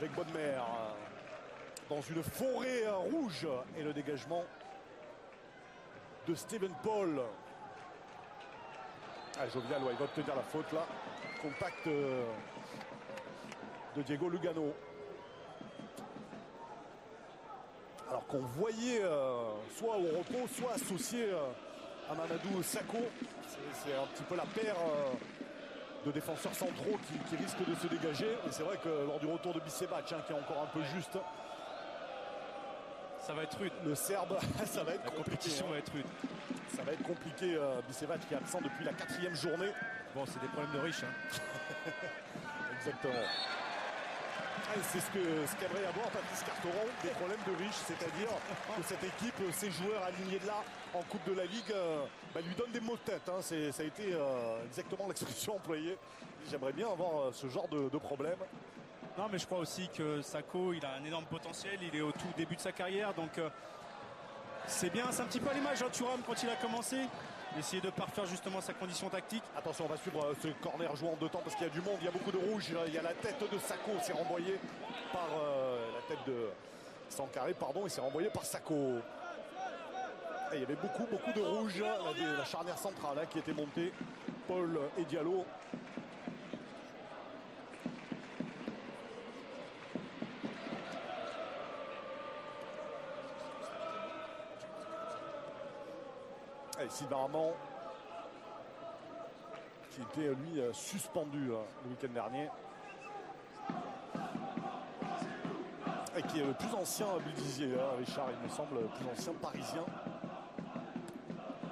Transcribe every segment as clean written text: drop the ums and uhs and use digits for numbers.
avec Bonnemer dans une forêt rouge et le dégagement de Steven Paul. Ah, Jovial, ouais, il va obtenir la faute là. Contact de Diego Lugano. Alors qu'on voyait soit au repos, soit associé à Mamadou Sakho. C'est un petit peu la paire de défenseurs centraux qui risquent de se dégager. Et c'est vrai que lors du retour de Bisevac, qui est encore un peu juste, ça va être rude. Le Serbe, ça va être compliqué. La compétition va être rude. Ça va être compliqué. Bisevac qui est absent depuis la 4e journée. Bon, c'est des problèmes de riches. Hein. Exactement. C'est ce qu'aimerait avoir Patrice Carteron, des problèmes de riches, c'est-à-dire que cette équipe, ces joueurs alignés de là en Coupe de la Ligue, lui donnent des maux de tête. Hein. Ça a été exactement l'expression employée. J'aimerais bien avoir ce genre de problème. Non, mais je crois aussi que Sakho, il a un énorme potentiel. Il est au tout début de sa carrière, donc c'est bien. C'est un petit peu à l'image de Thuram quand il a commencé. Essayer de parfaire justement sa condition tactique. Attention, on va suivre ce corner joué en 2 temps parce qu'il y a du monde, il y a beaucoup de rouge. Il y a la tête de Sakho, c'est renvoyé par la tête de Sankaré, pardon, et c'est renvoyé par Sakho. Et il y avait beaucoup de rouge. La charnière centrale qui était montée. Paul et Diallo. Et Sylvain Armand qui était lui suspendu le week-end dernier et qui est le plus ancien, vous le disiez Richard, il me semble, le plus ancien parisien.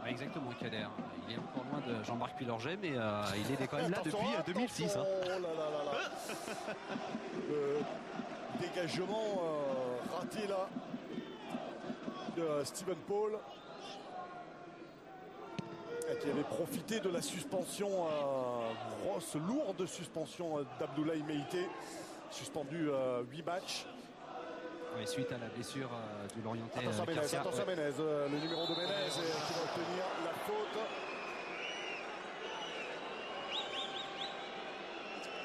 Exactement, Kader. Il est encore loin de Jean-Marc Pilorget, mais il est quand même là depuis 2006. Hein. Oh là là là. Le dégagement raté là de Steven Paul, qui avait profité de la suspension, grosse, lourde suspension d'Abdoulaye Meïté, suspendu 8 matchs. Oui, suite à la blessure du Lorientais. Attention à Menez, le numéro de Menez qui va obtenir la faute.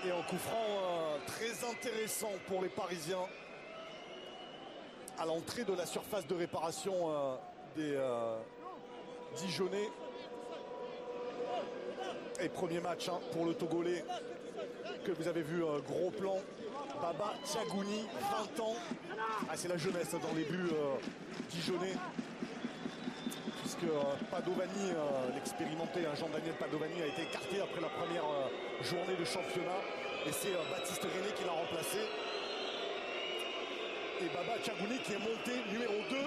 Et un coup franc très intéressant pour les Parisiens à l'entrée de la surface de réparation des Dijonnais. Et premier match pour le Togolais que vous avez vu, gros plan. Baba Thiagouni, 20 ans. C'est la jeunesse dans les buts dijonnais. Puisque Padovani, l'expérimenté Jean-Daniel Padovani, a été écarté après la première journée de championnat. Et c'est Baptiste René qui l'a remplacé. Et Baba Thiagouni qui est monté numéro 2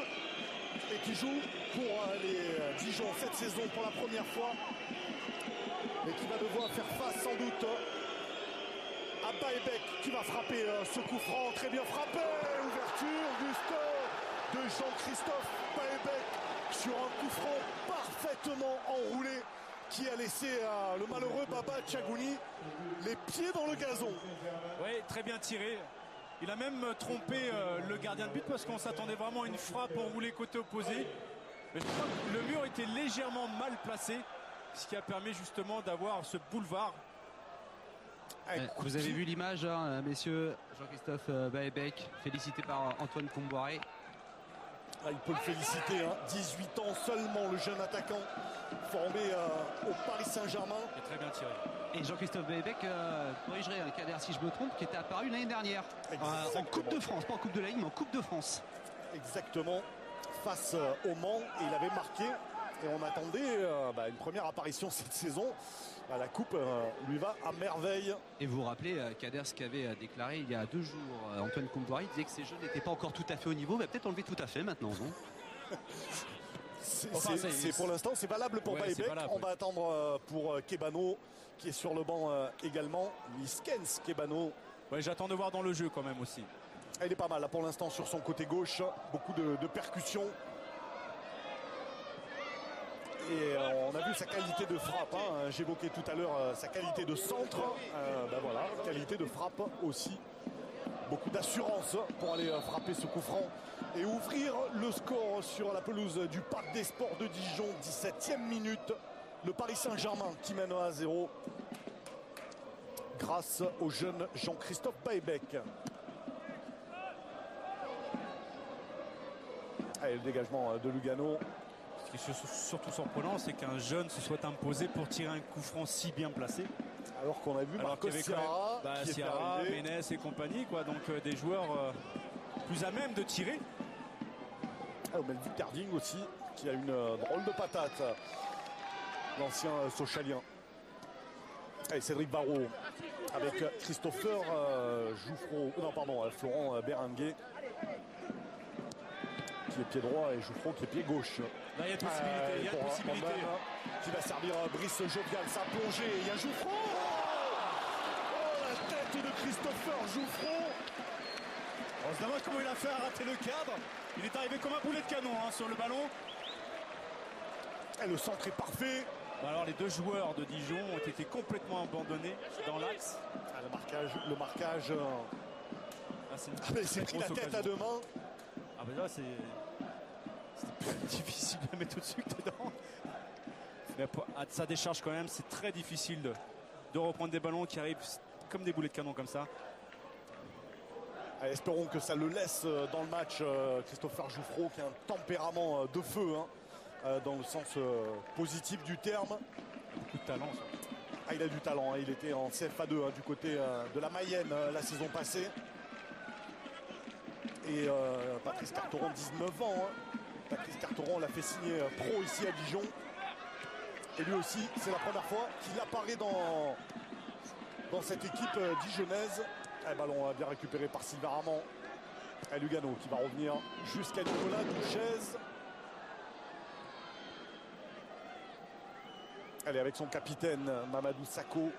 et qui joue pour les Dijon cette saison pour la première fois. Et qui va devoir faire face sans doute à Baebek qui va frapper ce coup franc. Très bien frappé. Ouverture de Jean-Christophe Baebek sur un coup franc parfaitement enroulé qui a laissé le malheureux Baba Thiagouni les pieds dans le gazon. Oui, très bien tiré. Il a même trompé le gardien de but parce qu'on s'attendait vraiment à une frappe enroulée côté opposé. Mais je crois que le mur était légèrement mal placé, ce qui a permis justement d'avoir ce boulevard. Vous avez vu l'image, hein, messieurs. Jean-Christophe Baebek, félicité par Antoine Comboiré. Il peut le féliciter, 18 ans seulement, le jeune attaquant formé au Paris Saint-Germain. Et très bien tiré. Et Jean-Christophe Baebek, corrigerait un Kader si je me trompe, qui était apparu l'année dernière en Coupe de France, pas en Coupe de la Ligue, mais en Coupe de France. Exactement, face au Mans, et il avait marqué. Et on attendait une première apparition cette saison. La coupe lui va à merveille. Et vous vous rappelez, Kader, ce qu'avait déclaré il y a 2 jours Antoine Comboiré, il disait que ces jeunes n'étaient pas encore tout à fait au niveau, mais peut-être enlevé tout à fait maintenant, non? C'est pour l'instant, c'est valable pour Baebek. On va attendre pour Kebano, qui est sur le banc également. Miskens Kebano. Ouais, j'attends de voir dans le jeu quand même aussi. Il est pas mal là pour l'instant sur son côté gauche. Beaucoup de percussions. Et on a vu sa qualité de frappe. J'évoquais tout à l'heure sa qualité de centre. Voilà, qualité de frappe aussi. Beaucoup d'assurance pour aller frapper ce coup franc et ouvrir le score sur la pelouse du Parc des Sports de Dijon. 17e minute. Le Paris Saint-Germain qui mène 1-0 grâce au jeune Jean-Christophe Baebek. Allez, le dégagement de Lugano. Ce qui est surtout surprenant, c'est qu'un jeune se soit imposé pour tirer un coup franc si bien placé. Alors qu'on a vu Marcos Sierra, Sierra, Ménès et compagnie, quoi. Donc des joueurs plus à même de tirer. On met le Victor Harding aussi, qui a une drôle de patate. L'ancien Sochalien. Allez, Cédric Barrault avec Christopher Jouffreau. Non, pardon, Florent Berenguer. Qui est pied droit et Jouffreau qui est pied gauche. Là, il y a possibilité. Il y a une possibilité. Qui va servir Brice Jovial, sa plongée. Il y a Jouffreau. Oh, la tête de Christopher Jouffreau. On se demande comment il a fait à rater le cadre. Il est arrivé comme un boulet de canon sur le ballon. Et le centre est parfait. Alors les deux joueurs de Dijon ont été complètement abandonnés dans l'axe. Le marquage. C'est pris la tête à deux mains. Ah ben là c'est plus difficile de mettre au-dessus que dedans. Mais à sa décharge quand même, c'est très difficile de reprendre des ballons qui arrivent comme des boulets de canon comme ça. Allez, espérons que ça le laisse dans le match. Christopher Jouffreau qui a un tempérament de feu, dans le sens positif du terme. Beaucoup de talent. Ça. Il a du talent, il était en CFA2 du côté de la Mayenne la saison passée. Et Patrice Carteron, 19 ans. Patrice Carteron l'a fait signer pro ici à Dijon. Et lui aussi, c'est la première fois qu'il apparaît dans cette équipe dijonnaise. Un ballon bien récupéré par Sylvain Ramand. Et Lugano qui va revenir jusqu'à Nicolas Duchesne. Allez, avec son capitaine Mamadou Sakho.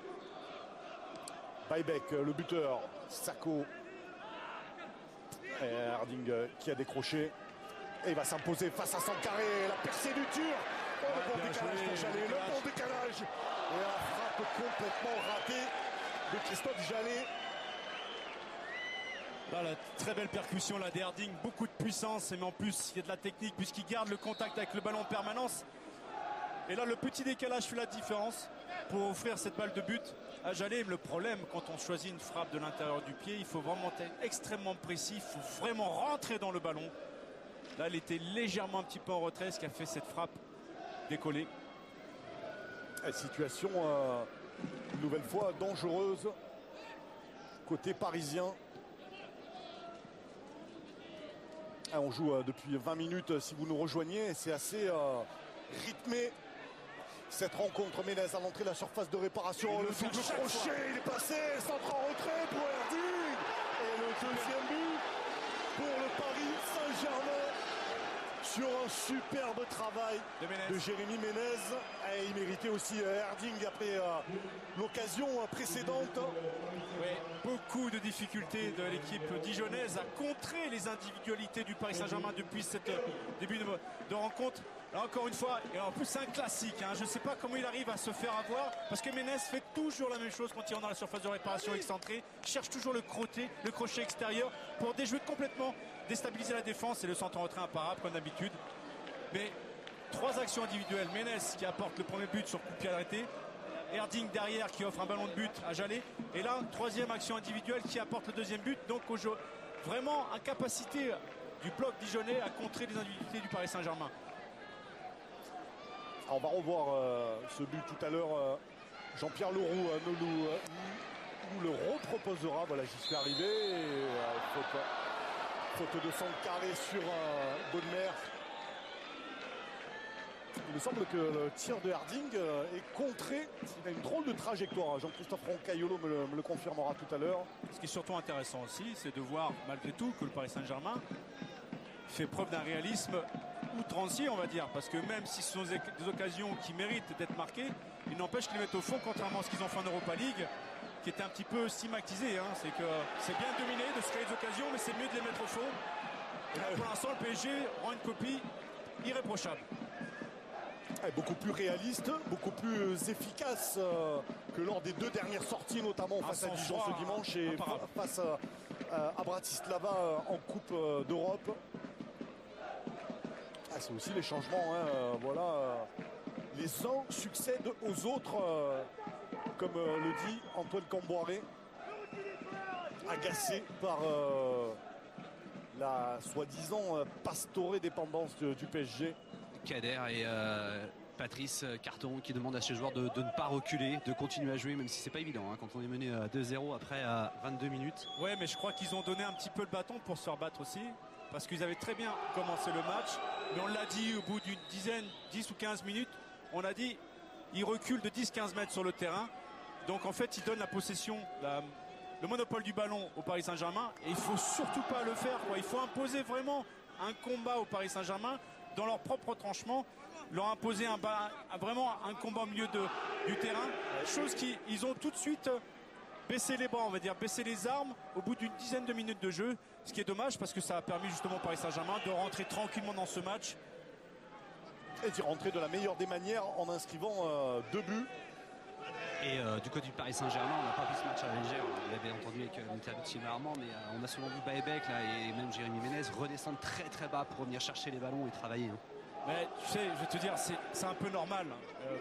Baïbek, le buteur. Sakho. Et Harding qui a décroché. Et il va s'imposer face à Sankaré. La percée du Turc. Oh, le bon décalage pour Jallet. Le bon décalage. Et la frappe complètement ratée de Christophe Jallet. Là, la très belle percussion là des Harding. Beaucoup de puissance. Mais en plus, il y a de la technique puisqu'il garde le contact avec le ballon en permanence. Et là, le petit décalage fait la différence pour offrir cette balle de but à Jallet. Le problème, quand on choisit une frappe de l'intérieur du pied, il faut vraiment être extrêmement précis. Il faut vraiment rentrer dans le ballon. Là, il était légèrement un petit peu en retrait, ce qui a fait cette frappe décoller. La situation, une nouvelle fois, dangereuse. Côté parisien. On joue depuis 20 minutes, si vous nous rejoignez. C'est assez rythmé. Cette rencontre, Ménez à l'entrée de la surface de réparation. Le double crochet, il est passé. Centre en retrait pour Harding. Et le deuxième but pour le Paris Saint-Germain. Sur un superbe travail de Jérémy Ménez. Et il méritait aussi Harding après l'occasion précédente. Oui, beaucoup de difficultés de l'équipe dijonnaise à contrer les individualités du Paris Saint-Germain depuis ce début de rencontre. Là encore une fois, et en plus c'est un classique, je ne sais pas comment il arrive à se faire avoir, parce que Ménez fait toujours la même chose quand il rentre dans la surface de réparation excentrée, cherche toujours le crochet extérieur pour déjouer complètement, déstabiliser la défense et le centre en retrait imparable comme d'habitude. Mais 3 actions individuelles, Ménez qui apporte le premier but sur coup de pied arrêté, Harding derrière qui offre un ballon de but à Jallet, et là 3e action individuelle qui apporte le 2e but, donc vraiment incapacité du bloc dijonnais à contrer les individualités du Paris Saint-Germain. On va revoir ce but tout à l'heure. Jean-Pierre Leroux nous le reproposera. Voilà, j'y suis arrivé. Faute de Sankaré sur Bonnemer. Il me semble que le tir de Harding est contré. Il a une drôle de trajectoire. Jean-Christophe Roncaiolo me le confirmera tout à l'heure. Ce qui est surtout intéressant aussi, c'est de voir malgré tout que le Paris Saint-Germain fait preuve d'un réalisme outrancier, on va dire, parce que même si ce sont des occasions qui méritent d'être marquées, il n'empêche qu'ils les mettent au fond, contrairement à ce qu'ils ont fait en Europa League, qui était un petit peu stigmatisé. C'est que c'est bien dominé de se créer des occasions, mais c'est mieux de les mettre au fond. Et là, pour l'instant, le PSG rend une copie irréprochable. Beaucoup plus réaliste, beaucoup plus efficace que lors des 2 dernières sorties, notamment face à Dijon ce dimanche et face à Bratislava en Coupe d'Europe. C'est aussi les changements, voilà. Les uns succèdent aux autres, comme le dit Antoine Camboiré, agacé par la soi-disant pastorée dépendance du PSG. Kader et Patrice Carton qui demandent à ses joueurs de ne pas reculer, de continuer à jouer, même si c'est pas évident hein, quand on est mené 2-0 après 22 minutes. Ouais, mais je crois qu'ils ont donné un petit peu le bâton pour se faire battre aussi, parce qu'ils avaient très bien commencé le match, mais on l'a dit au bout d'une dizaine, 10 ou 15 minutes, on a dit ils reculent de 10-15 mètres sur le terrain, donc en fait ils donnent la possession, le monopole du ballon au Paris Saint-Germain, et il faut surtout pas le faire, quoi. Il faut imposer vraiment un combat au Paris Saint-Germain dans leur propre tranchement, leur imposer vraiment un combat au milieu du terrain, chose qu'ils ont tout de suite baissé les bras, on va dire, baissé les armes au bout d'une dizaine de minutes de jeu, ce qui est dommage parce que ça a permis justement au Paris Saint-Germain de rentrer tranquillement dans ce match. Et d'y rentrer de la meilleure des manières en inscrivant 2 buts. Et du côté du Paris Saint-Germain, on n'a pas vu ce match à la légère. Vous l'avez entendu avec l'interview de Thierry Armand, mais on a souvent vu Baebek là, et même Jérémy Ménez redescendre très très bas pour venir chercher les ballons et travailler. Hein. Mais tu sais, je vais te dire, c'est un peu normal.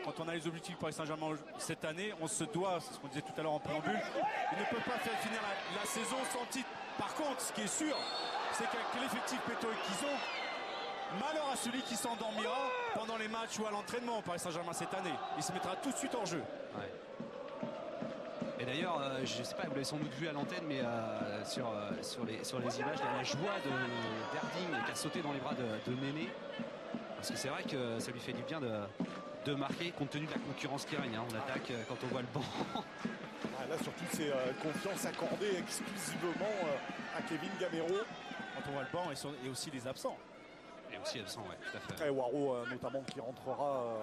Quand on a les objectifs du Paris Saint-Germain cette année, on se doit, c'est ce qu'on disait tout à l'heure en préambule, il ne peut pas faire finir la saison sans titre. Par contre, ce qui est sûr, c'est qu'avec l'effectif pléthorique qu'ils ont, malheur à celui qui s'endormira pendant les matchs ou à l'entraînement au Paris Saint-Germain cette année. Il se mettra tout de suite hors jeu. Ouais. Et d'ailleurs, je ne sais pas, vous l'avez sans doute vu à l'antenne, mais sur les images, la joie d'Erding qui a sauté dans les bras de Méné. Parce que c'est vrai que ça lui fait du bien de marquer compte tenu de la concurrence qui règne. Hein. On attaque quand on voit le banc. Là surtout c'est confiance accordée exclusivement à Kevin Gamero. Quand on voit le banc et aussi les absents. Et aussi absent, ouais, tout à fait. Et Waro notamment qui rentrera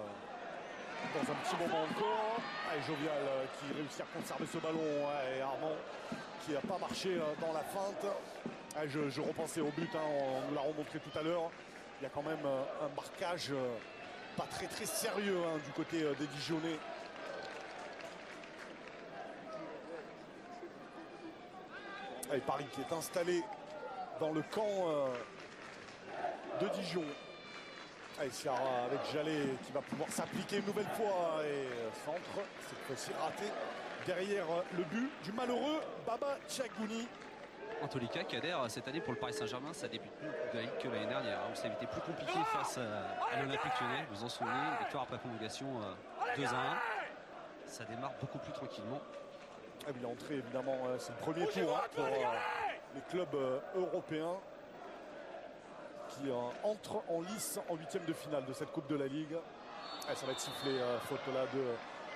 dans un petit moment encore. Et Jovial qui réussit à conserver ce ballon. Et Armand qui n'a pas marché dans la feinte. Je repensais au but, hein, on nous l'a remontré tout à l'heure. Il y a quand même un marquage pas très très sérieux hein, du côté des Dijonais. Et Paris qui est installé dans le camp de Dijon. Et Ciara avec Jallet qui va pouvoir s'appliquer une nouvelle fois et centre, cette fois-ci raté derrière le but du malheureux Baba Tchagouni. En tous les cas, Kader, cette année pour le Paris Saint-Germain, ça débute plus de la Ligue que l'année dernière. Où ça avait été plus compliqué face à l'Olympique Lyonnais. Vous en souvenez, victoire après prolongation 2-1. Ça démarre beaucoup plus tranquillement. Et l'entrée, évidemment, c'est le premier tour hein, pour les clubs européens qui entrent en lice en huitième de finale de cette Coupe de la Ligue. Et ça va être sifflé, faute là de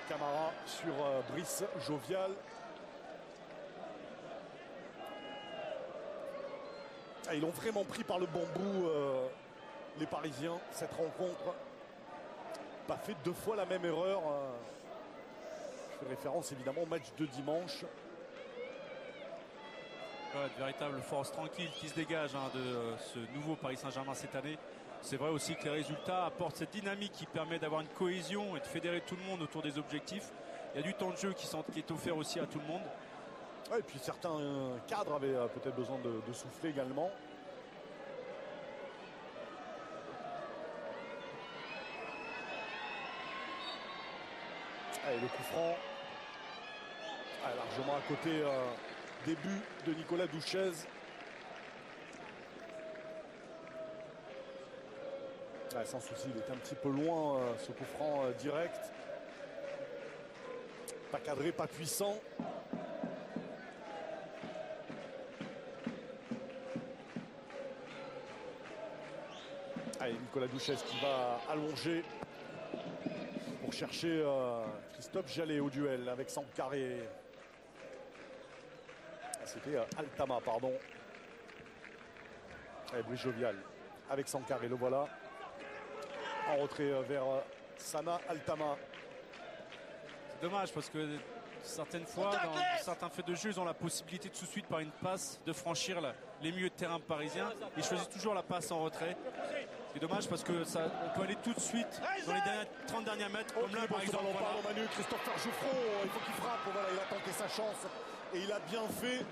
Camara sur Brice Jovial. Ils l'ont vraiment pris par le bambou, les Parisiens, cette rencontre. Pas fait 2 fois la même erreur. Je fais référence évidemment au match de dimanche. Ouais, de véritable force tranquille qui se dégage hein, de ce nouveau Paris Saint-Germain cette année. C'est vrai aussi que les résultats apportent cette dynamique qui permet d'avoir une cohésion et de fédérer tout le monde autour des objectifs. Il y a du temps de jeu qui est offert aussi à tout le monde. Ouais, et puis certains cadres avaient peut-être besoin de souffler également. Allez, le coup franc. Allez, largement à côté des buts de Nicolas Douchez. Ouais, sans souci, il était un petit peu loin ce coup franc direct. Pas cadré, pas puissant. Allez, Nicolas Douchez qui va allonger pour chercher Christophe Jallet au duel avec Sankaré. C'était Altama, pardon. Allez, Brice Jovial avec Sankaré, le voilà. En retrait vers Sana Altama. C'est dommage parce que certaines fois, dans certains faits de jeu, ils ont la possibilité de tout de suite par une passe de franchir les milieux de terrain parisiens. Ils choisissent toujours la passe en retrait. C'est dommage parce que on peut aller tout de suite dans les 30 derniers mètres, comme là par exemple. Voilà. Manu, Christophe Jouffron, il faut qu'il frappe. Voilà, il a tenté sa chance et il a bien fait.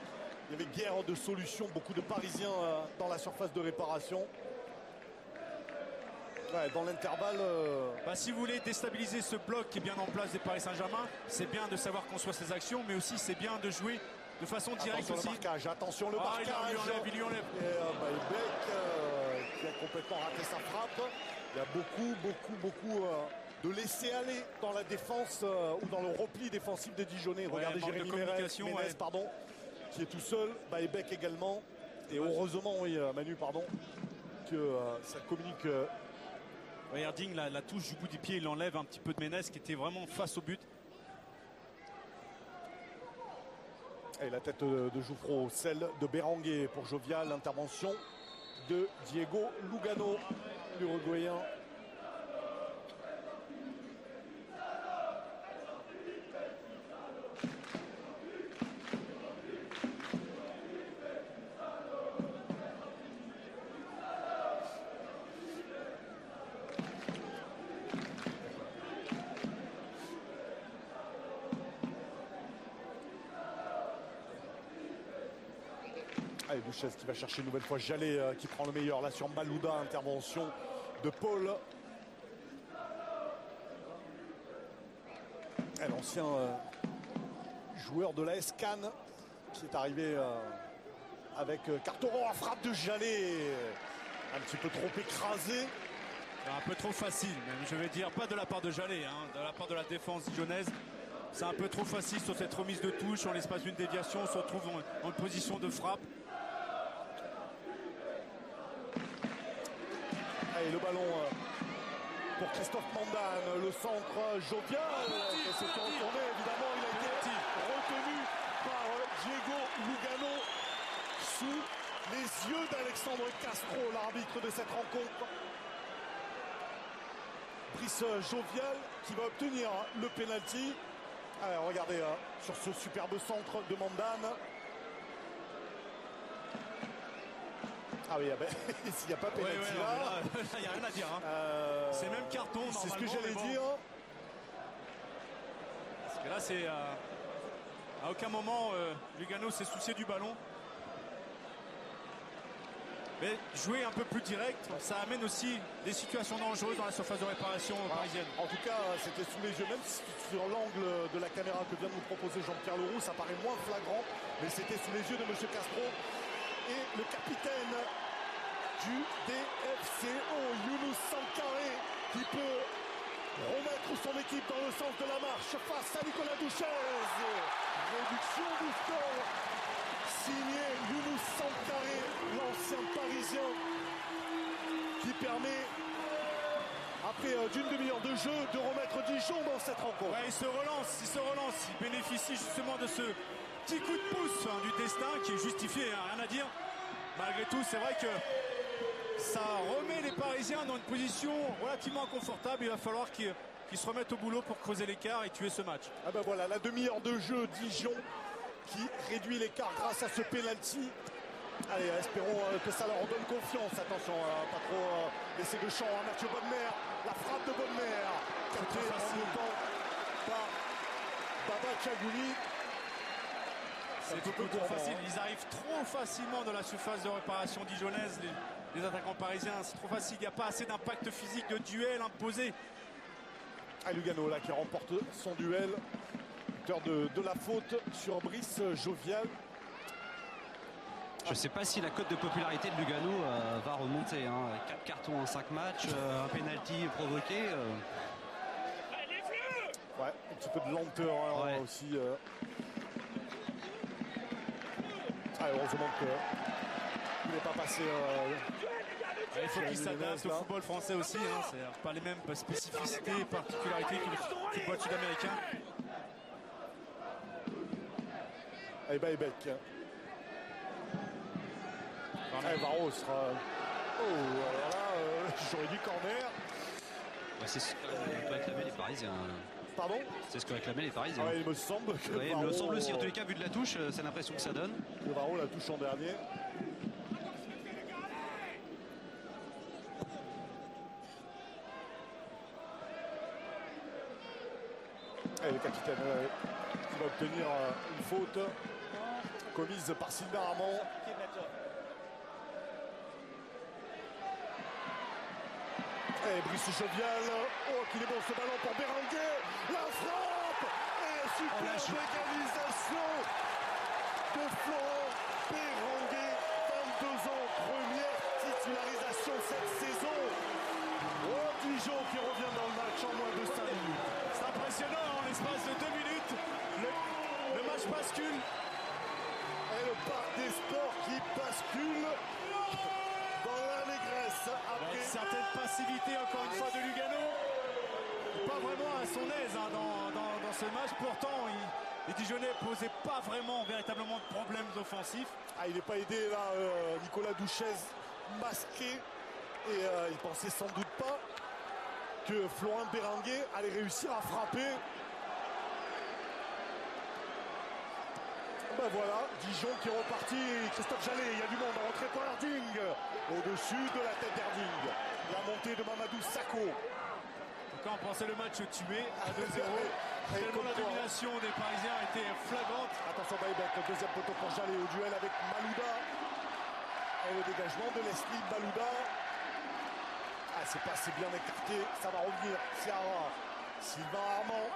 Il y avait guère de solutions, beaucoup de Parisiens dans la surface de réparation. Ouais, dans l'intervalle. Si vous voulez déstabiliser ce bloc qui est bien en place des Paris Saint-Germain, c'est bien de savoir construire ses actions, mais aussi c'est bien de jouer de façon directe attention aussi. Le marquage, attention le marquage. Il lui enlève. Et, complètement raté sa frappe. Il y a beaucoup de laisser aller dans la défense ou dans le repli défensif des Dijonnais. Ouais, Regardez Jérémy Ménez, pardon, qui est tout seul. Baebek également. Et heureusement, oui, Manu, pardon, que ça communique. Erding, la touche du bout du pied, il enlève un petit peu de Ménez qui était vraiment face au but. Et la tête de Jouffreau, celle de Berenguer pour Jovial. L'intervention de Diego Lugano, l'Uruguayen. Allez, Duchesne qui va chercher une nouvelle fois Jallet qui prend le meilleur là sur Malouda. Intervention de Paul. L'ancien joueur de l'AS Cannes qui est arrivé avec Carteron à frappe de Jallet. Un petit peu trop écrasé. Un peu trop facile, même, je vais dire, pas de la part de Jallet, de la part de la défense dijonnaise. C'est un peu trop facile sur cette remise de touche. En l'espace d'une déviation, on se retrouve en position de frappe. Allez, le ballon pour Christophe Mandane, le centre Jovial. Et c'est retourné, évidemment, il a été retenu par Diego Lugano sous les yeux d'Alexandre Castro, l'arbitre de cette rencontre. Brice Jovial qui va obtenir le penalty. Alors, regardez sur ce superbe centre de Mandane. Ah oui, s'il n'y a pas penalty là, il n'y a rien à dire. C'est même carton normalement. C'est ce que j'allais dire. Parce que là, c'est à aucun moment Lugano s'est soucié du ballon. Mais jouer un peu plus direct, ça amène aussi des situations dangereuses dans la surface de réparation parisienne. En tout cas, c'était sous les yeux, même sur l'angle de la caméra que vient de nous proposer Jean-Pierre Leroux, ça paraît moins flagrant, mais c'était sous les yeux de M. Castro. Et le capitaine du DFCO, Younous Sankharé, qui peut remettre son équipe dans le sens de la marche face à Nicolas Duchesne. Réduction du score, signé Younous Sankharé, l'ancien parisien, qui permet, après d'une demi-heure de jeu, de remettre Dijon dans cette rencontre. Ouais, il se relance, il bénéficie justement de ce petit coup de pouce du destin qui est justifié, rien à dire. Malgré tout, c'est vrai que ça remet les Parisiens dans une position relativement inconfortable. Il va falloir qu'ils se remettent au boulot pour creuser l'écart et tuer ce match. Ah ben voilà, la demi-heure de jeu, Dijon qui réduit l'écart grâce à ce penalty. Allez, espérons que ça leur donne confiance. Attention, pas trop laisser de champ à Mathieu Bonnemer. La frappe de Bonnemer, captée en même temps par Baba Chagouli. C'est tout trop facile. Ils arrivent trop facilement dans la surface de réparation dijonnaise, les attaquants parisiens. C'est trop facile. Il n'y a pas assez d'impact physique, de duel imposé. Ah, Lugano là qui remporte son duel. Auteur de la faute sur Brice Jovial. Je ne sais pas si la cote de popularité de Lugano va remonter. 4 cartons en 5 matchs, un penalty provoqué. Ouais, un petit peu de lenteur ouais. Aussi. Heureusement qu'il n'est pas passé. Il faut qu'il s'adapte au football français aussi. C'est pas les mêmes spécificités et particularités que le football sud-américain. Allez, Baebek. Varro sera. Oh, alors là, j'aurais dit corner. Ouais, c'est ce que réclamaient les Parisiens. Pardon? C'est ce que réclamaient les Parisiens. Ouais, il me semble que. Ouais, il me semble aussi, en tous les cas, vu de la touche, c'est l'impression que ça donne. Que Varro la touche en dernier. Et le capitaine qui va obtenir une faute commise par Sylvain Armand. Et Brice Jovial, oh qu'il est bon ce ballon pour Berenguer, la frappe et superbe égalisation de Florent Berenguer, 22 ans, première titularisation cette saison. bascule. Et le parc des sports qui bascule dans l'allégresse. Avec Après, une certaine passivité encore une fois de Lugano. Pas vraiment à son aise hein, dans ce match. Pourtant, les Dijonais ne posaient pas vraiment, véritablement de problèmes offensifs. il n'est pas aidé là, Nicolas Douchez, masqué. Et il pensait sans doute pas que Florent Béranguet allait réussir à frapper. Ben voilà, Dijon qui est reparti. Christophe Jallet, il y a du monde en rentrée pour Erding. Au-dessus de la tête d'Erding. La montée de Mamadou Sakho. Quand on pensait le match tué à 2-0, tellement la domination des Parisiens a été flagrante. Attention Baïbek, le deuxième poteau pour Jallet au duel avec Malouda. Et le dégagement de Leslie Malouda. C'est pas assez bien écarté, ça va revenir. Ciara, Sylvain Armand.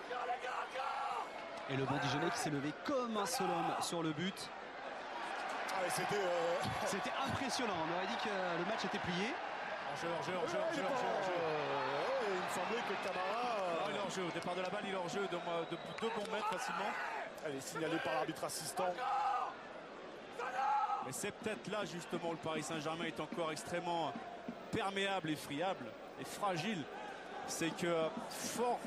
Et le bon Dijonais qui s'est levé comme un seul homme sur le but. C'était impressionnant, on aurait dit que le match était plié. Hors-jeu. Il me semblait que Camara. Il est hors-jeu, au départ de la balle, il est hors-jeu de 2 bons mètres facilement. Elle est signalée par l'arbitre assistant. Mais c'est peut-être là justement le Paris Saint-Germain est encore extrêmement perméable et friable et fragile. C'est que fort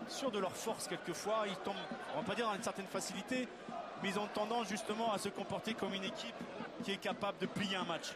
sûr de leur force quelquefois, ils tombent, on va pas dire dans une certaine facilité, mais ils ont tendance justement à se comporter comme une équipe qui est capable de plier un match.